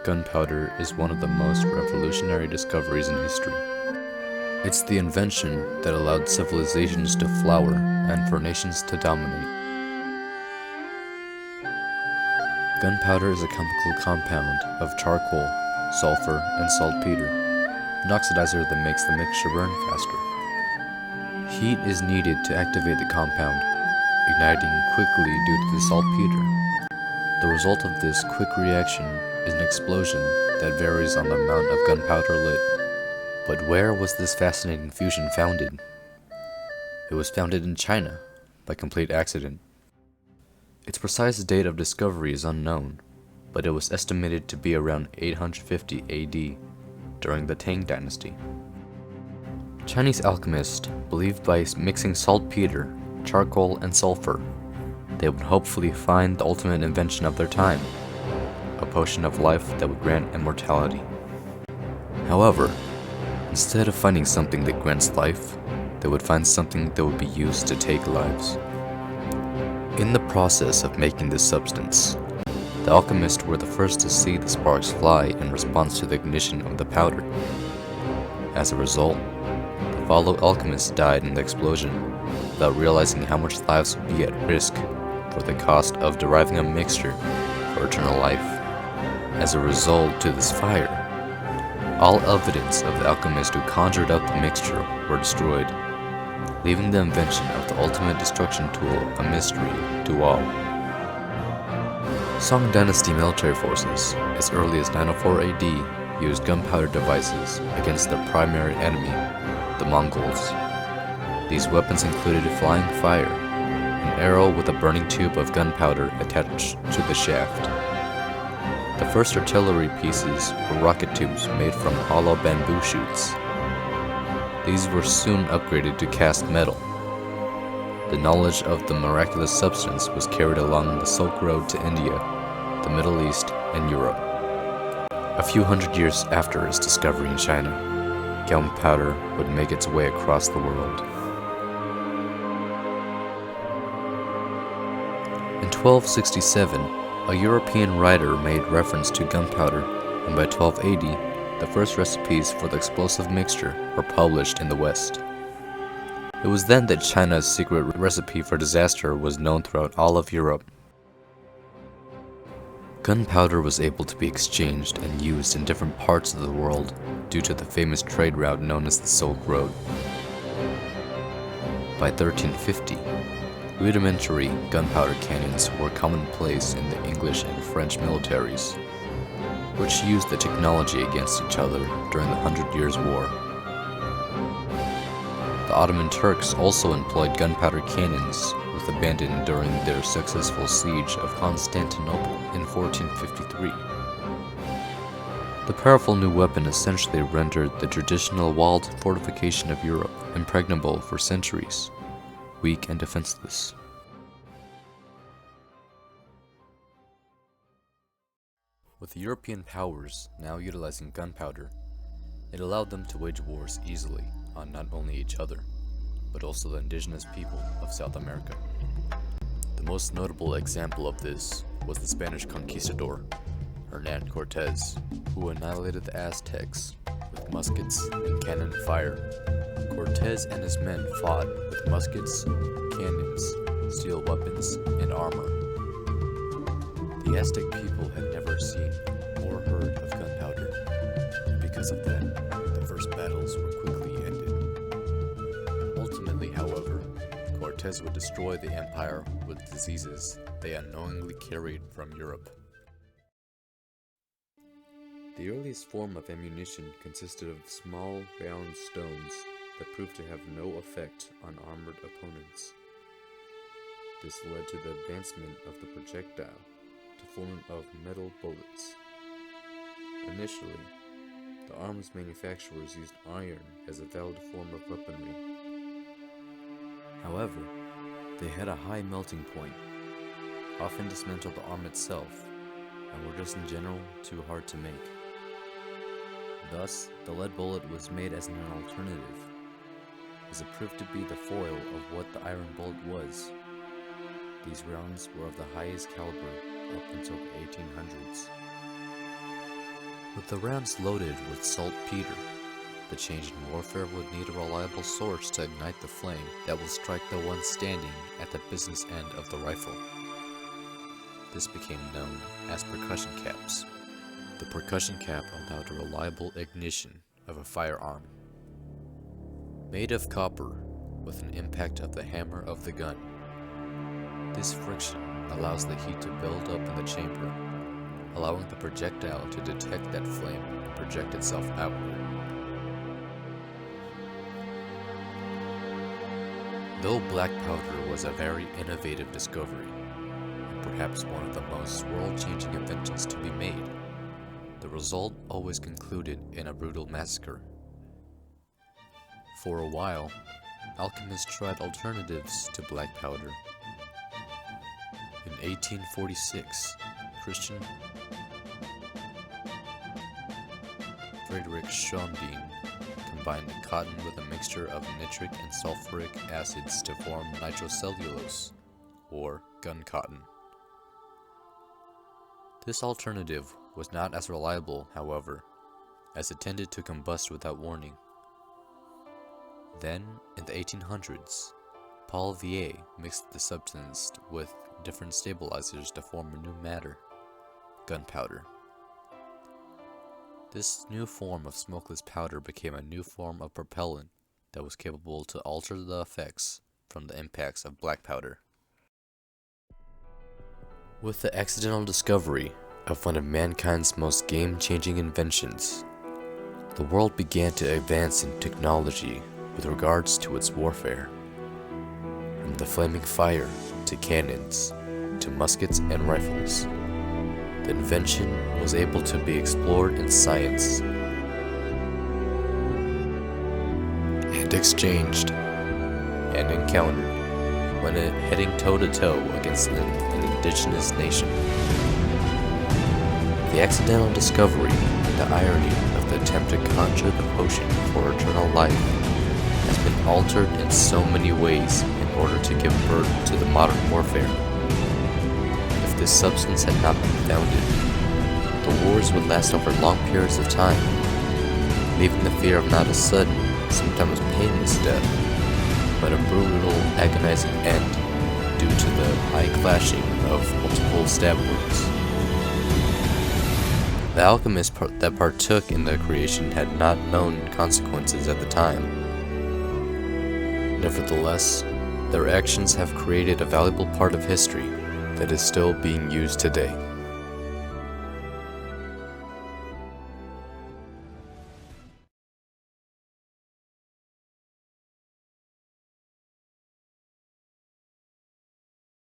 Gunpowder is one of the most revolutionary discoveries in history. It's the invention that allowed civilizations to flower and for nations to dominate. Gunpowder is a chemical compound of charcoal, sulfur, and saltpeter, an oxidizer that makes the mixture burn faster. Heat is needed to activate the compound, igniting quickly due to the saltpeter. The result of this quick reaction is an explosion that varies on the amount of gunpowder lit. But where was this fascinating fusion founded? It was founded in China, by complete accident. Its precise date of discovery is unknown, but it was estimated to be around 850 AD, during the Tang Dynasty. Chinese alchemists believed by mixing saltpeter, charcoal, and sulfur, they would hopefully find the ultimate invention of their time, a potion of life that would grant immortality. However, instead of finding something that grants life, they would find something that would be used to take lives. In the process of making this substance, the alchemists were the first to see the sparks fly in response to the ignition of the powder. As a result, the fellow alchemists died in the explosion without realizing how much lives would be at risk for the cost of deriving a mixture for eternal life. As a result to this fire, all evidence of the alchemist who conjured up the mixture were destroyed, leaving the invention of the ultimate destruction tool a mystery to all. Song Dynasty military forces, as early as 904 AD, used gunpowder devices against their primary enemy, the Mongols. These weapons included flying fire, an arrow with a burning tube of gunpowder attached to the shaft. The first artillery pieces were rocket tubes made from hollow bamboo shoots. These were soon upgraded to cast metal. The knowledge of the miraculous substance was carried along the Silk Road to India, the Middle East, and Europe. A few hundred years after its discovery in China, gunpowder would make its way across the world. In 1267, a European writer made reference to gunpowder, and by 1280, the first recipes for the explosive mixture were published in the West. It was then that China's secret recipe for disaster was known throughout all of Europe. Gunpowder was able to be exchanged and used in different parts of the world due to the famous trade route known as the Silk Road. By 1350, rudimentary gunpowder cannons were commonplace in the English and French militaries, which used the technology against each other during the Hundred Years' War. The Ottoman Turks also employed gunpowder cannons with abandon during their successful siege of Constantinople in 1453. The powerful new weapon essentially rendered the traditional walled fortification of Europe impregnable for centuries, weak and defenseless. With the European powers now utilizing gunpowder, it allowed them to wage wars easily on not only each other, but also the indigenous people of South America. The most notable example of this was the Spanish conquistador, Hernan Cortez, who annihilated the Aztecs with muskets and cannon fire. Cortez and his men fought with muskets, cannons, steel weapons, and armor. The Aztec people had never seen or heard of gunpowder, and because of that, the first battles were quickly ended. Ultimately, however, Cortez would destroy the empire with diseases they unknowingly carried from Europe. The earliest form of ammunition consisted of small, round stones that proved to have no effect on armored opponents. This led to the advancement of the projectile to form of metal bullets. Initially, the arms manufacturers used iron as a valid form of weaponry. However, they had a high melting point, often dismantled the arm itself, and were just in general too hard to make. Thus, the lead bullet was made as an alternative, as it proved to be the foil of what the iron bullet was. These rounds were of the highest caliber up until the 1800s. With the rounds loaded with saltpeter, the change in warfare would need a reliable source to ignite the flame that will strike the one standing at the business end of the rifle. This became known as percussion caps. The percussion cap allowed a reliable ignition of a firearm. Made of copper, with an impact of the hammer of the gun. This friction allows the heat to build up in the chamber, allowing the projectile to detect that flame and project itself outward. Though black powder was a very innovative discovery, and perhaps one of the most world-changing inventions to be made, the result always concluded in a brutal massacre. For a while, alchemists tried alternatives to black powder. In 1846, Christian Friedrich Schonbein combined cotton with a mixture of nitric and sulfuric acids to form nitrocellulose, or gun cotton. This alternative was not as reliable, however, as it tended to combust without warning. Then, in the 1800s, Paul Vier mixed the substance with different stabilizers to form a new matter, gunpowder. This new form of smokeless powder became a new form of propellant that was capable to alter the effects from the impacts of black powder. With the accidental discovery of one of mankind's most game-changing inventions, the world began to advance in technology with regards to its warfare. From the flaming fire to cannons to muskets and rifles, the invention was able to be explored in science and exchanged and encountered when heading toe-to-toe against an indigenous nation. The accidental discovery and the irony of the attempt to conjure the potion for eternal life has been altered in so many ways in order to give birth to the modern warfare. If this substance had not been founded, the wars would last over long periods of time, leaving the fear of not a sudden, sometimes painless death, but a brutal, agonizing end due to the high clashing of multiple stab wounds. The alchemists that partook in the creation had not known consequences at the time. Nevertheless, their actions have created a valuable part of history that is still being used today.